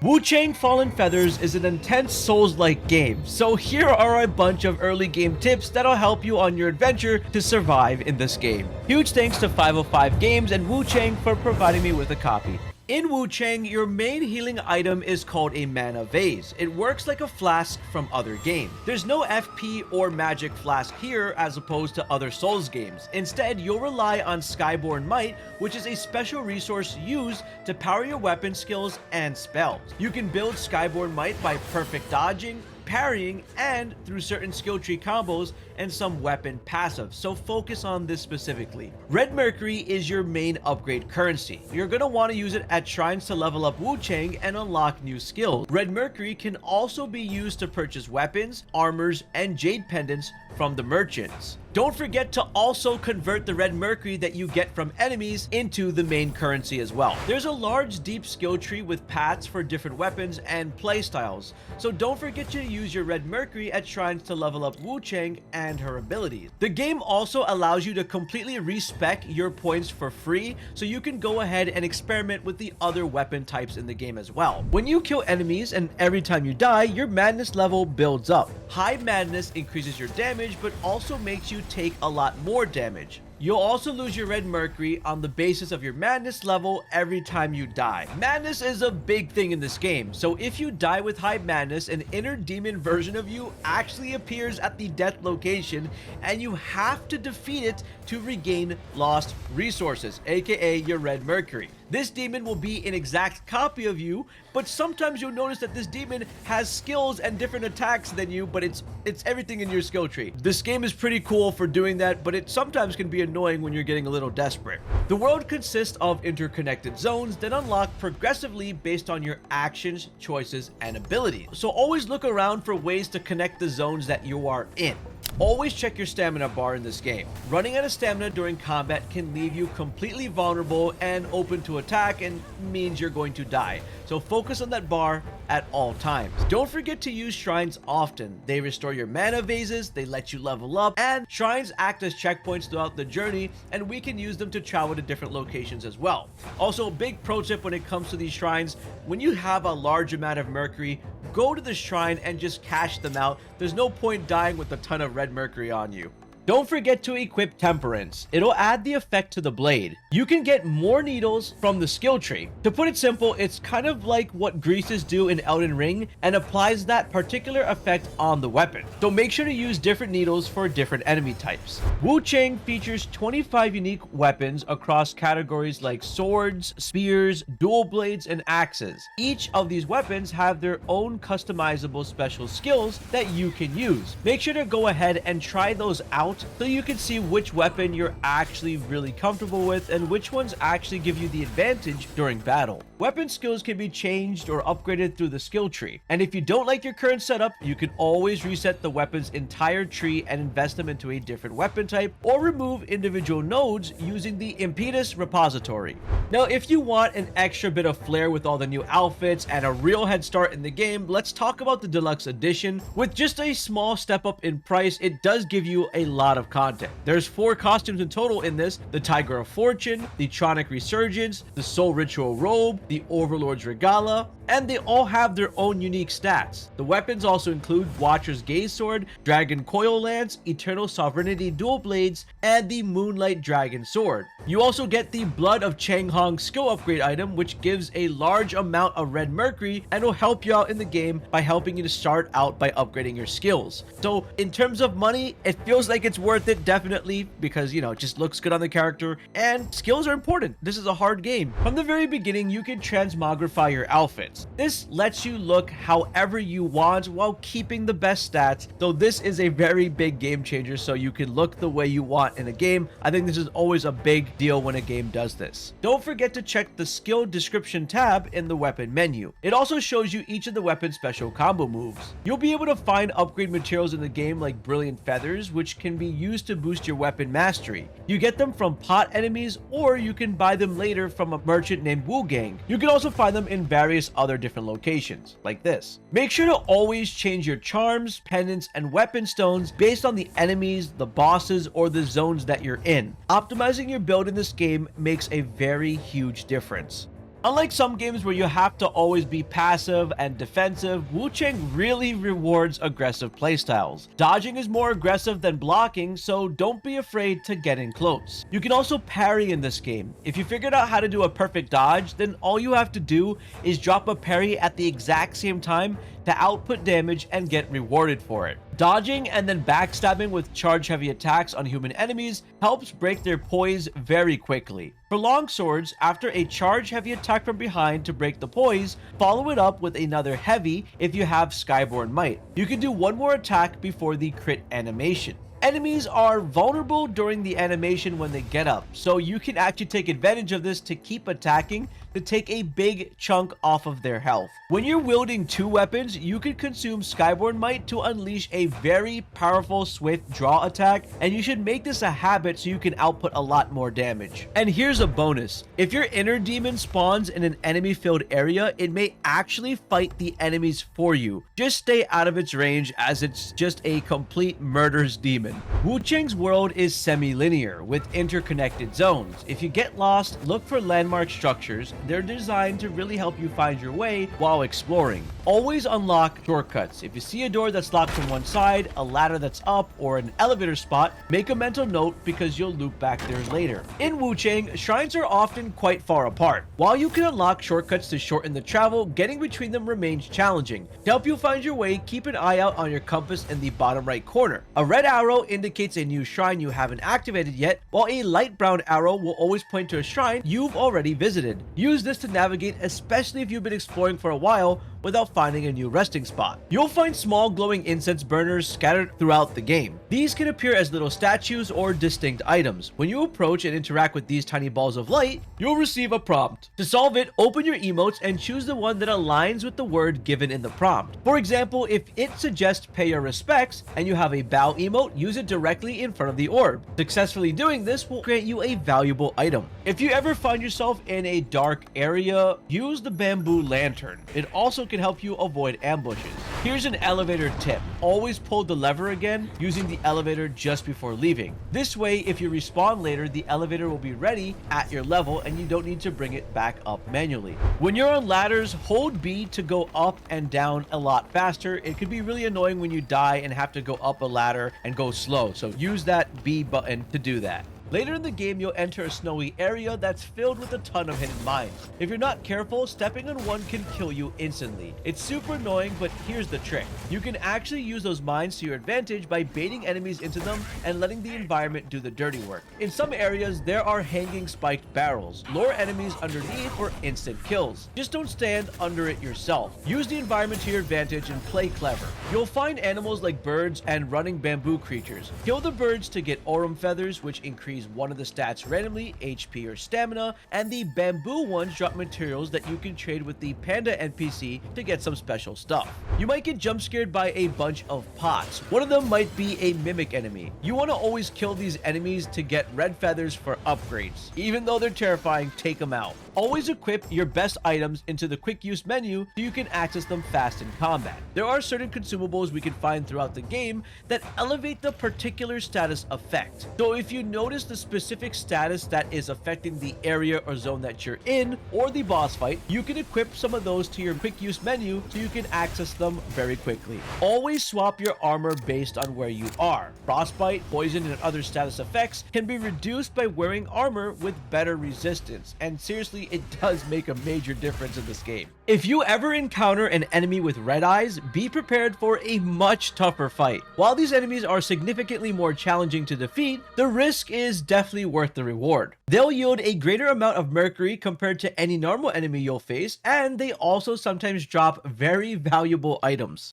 Wuchang Fallen Feathers is an intense Souls-like game, so here are a bunch of early game tips that'll help you on your adventure to survive in this game. Huge thanks to 505 Games and Wuchang for providing me with a copy. In Wuchang, your main healing item is called a Manna Vase. It works like a flask from other games. There's no FP or magic flask here as opposed to other Souls games. Instead, you'll rely on Skyborne Might, which is a special resource used to power your weapon skills and spells. You can build Skyborne Might by perfect dodging, parrying, and through certain skill tree combos and some weapon passives, so focus on this specifically. Red Mercury is your main upgrade currency. You're going to want to use it at shrines to level up Wuchang and unlock new skills. Red Mercury can also be used to purchase weapons, armors, and jade pendants from the merchants. Don't forget to also convert the Red Mercury that you get from enemies into the main currency as well. There's a large deep skill tree with paths for different weapons and playstyles, so don't forget to use your Red Mercury at shrines to level up Wuchang and her abilities. The game also allows you to completely respec your points for free, so you can go ahead and experiment with the other weapon types in the game as well. When you kill enemies and every time you die, your madness level builds up. High madness increases your damage, but also makes you take a lot more damage. You'll also lose your Red Mercury on the basis of your madness level every time you die. Madness is a big thing in this game, so if you die with high madness, an inner demon version of you actually appears at the death location, and you have to defeat it to regain lost resources, aka your Red Mercury. This demon will be an exact copy of you, but sometimes you'll notice that this demon has skills and different attacks than you, but it's everything in your skill tree. This game is pretty cool for doing that, but it sometimes can be annoying when you're getting a little desperate. The world consists of interconnected zones that unlock progressively based on your actions, choices, and abilities. So always look around for ways to connect the zones that you are in. Always check your stamina bar in this game. Running out of stamina during combat can leave you completely vulnerable and open to attack and means you're going to die. So focus on that bar at all times. Don't forget to use shrines often. They restore your mana vases, they let you level up, and shrines act as checkpoints throughout the journey, and we can use them to travel to different locations as well. Also, a big pro tip when it comes to these shrines: when you have a large amount of mercury, go to the shrine and just cash them out. There's no point dying with a ton of Red Mercury on you. Don't forget to equip Temperance. It'll add the effect to the blade. You can get more needles from the skill tree. To put it simple, it's kind of like what greases do in Elden Ring and applies that particular effect on the weapon. So make sure to use different needles for different enemy types. Wuchang features 25 unique weapons across categories like swords, spears, dual blades, and axes. Each of these weapons have their own customizable special skills that you can use. Make sure to go ahead and try those out so you can see which weapon you're actually really comfortable with and which ones actually give you the advantage during battle. Weapon skills can be changed or upgraded through the skill tree, and if you don't like your current setup, you can always reset the weapon's entire tree and invest them into a different weapon type, or remove individual nodes using the Impetus repository. Now, if you want an extra bit of flair with all the new outfits and a real head start in the game, let's talk about the Deluxe Edition. With just a small step up in price, it does give you a lot of content. There's 4 costumes in total in this: the Tiger of Fortune, the Tronic Resurgence, the Soul Ritual Robe, the Overlord's Regala, and they all have their own unique stats. The weapons also include Watcher's Gaze Sword, Dragon Coil Lance, Eternal Sovereignty Dual Blades, and the Moonlight Dragon Sword. You also get the Blood of Changhong skill upgrade item, which gives a large amount of Red Mercury and will help you out in the game by helping you to start out by upgrading your skills. So in terms of money, it feels like it's worth it, definitely, because, you know, it just looks good on the character, and skills are important. This is a hard game. From the very beginning, you can transmogrify your outfits. This lets you look however you want while keeping the best stats, though this is a very big game changer, so you can look the way you want in a game. I think this is always a big deal when a game does this. Don't forget to check the skill description tab in the weapon menu. It also shows you each of the weapon's special combo moves. You'll be able to find upgrade materials in the game like Brilliant Feathers, which can be used to boost your weapon mastery. You get them from pot enemies, or you can buy them later from a merchant named Wuchang. You can also find them in various other different locations, like this. Make sure to always change your charms, pendants, and weapon stones based on the enemies, the bosses, or the zones that you're in. Optimizing your build in this game makes a very huge difference. Unlike some games where you have to always be passive and defensive, Wuchang really rewards aggressive playstyles. Dodging is more aggressive than blocking, so don't be afraid to get in close. You can also parry in this game. If you figured out how to do a perfect dodge, then all you have to do is drop a parry at the exact same time to output damage and get rewarded for it. Dodging and then backstabbing with charge-heavy attacks on human enemies helps break their poise very quickly. For longswords, after a charge-heavy attack from behind to break the poise, follow it up with another heavy if you have Skyborne Might. You can do one more attack before the crit animation. Enemies are vulnerable during the animation when they get up, so you can actually take advantage of this to keep attacking to take a big chunk off of their health. When you're wielding two weapons, you can consume Skyborne Might to unleash a very powerful swift draw attack, and you should make this a habit so you can output a lot more damage. And here's a bonus. If your inner demon spawns in an enemy-filled area, it may actually fight the enemies for you. Just stay out of its range as it's just a complete murderous demon. Wuchang's world is semi-linear with interconnected zones. If you get lost, look for landmark structures. They're designed to really help you find your way while exploring. Always unlock shortcuts. If you see a door that's locked from one side, a ladder that's up, or an elevator spot, make a mental note because you'll loop back there later. In Wuchang, shrines are often quite far apart. While you can unlock shortcuts to shorten the travel, getting between them remains challenging. To help you find your way, keep an eye out on your compass in the bottom right corner. A red arrow indicates a new shrine you haven't activated yet, while a light brown arrow will always point to a shrine you've already visited. Use this to navigate, especially if you've been exploring for a while without finding a new resting spot. You'll find small glowing incense burners scattered throughout the game. These can appear as little statues or distinct items. When you approach and interact with these tiny balls of light, you'll receive a prompt. To solve it, open your emotes and choose the one that aligns with the word given in the prompt. For example, if it suggests pay your respects and you have a bow emote, use it directly in front of the orb. Successfully doing this will grant you a valuable item. If you ever find yourself in a dark area, use the bamboo lantern. It also can help you avoid ambushes. Here's an elevator tip. Always pull the lever again using the elevator just before leaving. This way, if you respawn later, the elevator will be ready at your level and you don't need to bring it back up manually. When you're on ladders, hold B to go up and down a lot faster. It can be really annoying when you die and have to go up a ladder and go slow, so use that B button to do that. Later in the game, you'll enter a snowy area that's filled with a ton of hidden mines. If you're not careful, stepping on one can kill you instantly. It's super annoying, but here's the trick. You can actually use those mines to your advantage by baiting enemies into them and letting the environment do the dirty work. In some areas, there are hanging spiked barrels. Lure enemies underneath for instant kills. Just don't stand under it yourself. Use the environment to your advantage and play clever. You'll find animals like birds and running bamboo creatures. Kill the birds to get aurum feathers, which increase one of the stats randomly, HP or stamina, and the bamboo ones drop materials that you can trade with the panda NPC to get some special stuff. You might get jump scared by a bunch of pots. One of them might be a mimic enemy. You want to always kill these enemies to get red feathers for upgrades. Even though they're terrifying, take them out. Always equip your best items into the quick use menu so you can access them fast in combat. There are certain consumables we can find throughout the game that elevate the particular status effect. So if you notice the specific status that is affecting the area or zone that you're in, or the boss fight, you can equip some of those to your quick use menu so you can access them very quickly. Always swap your armor based on where you are. Frostbite, poison, and other status effects can be reduced by wearing armor with better resistance, and seriously, it does make a major difference in this game. If you ever encounter an enemy with red eyes, be prepared for a much tougher fight. While these enemies are significantly more challenging to defeat, the risk is definitely worth the reward. They'll yield a greater amount of mercury compared to any normal enemy you'll face, and they also sometimes drop very valuable items.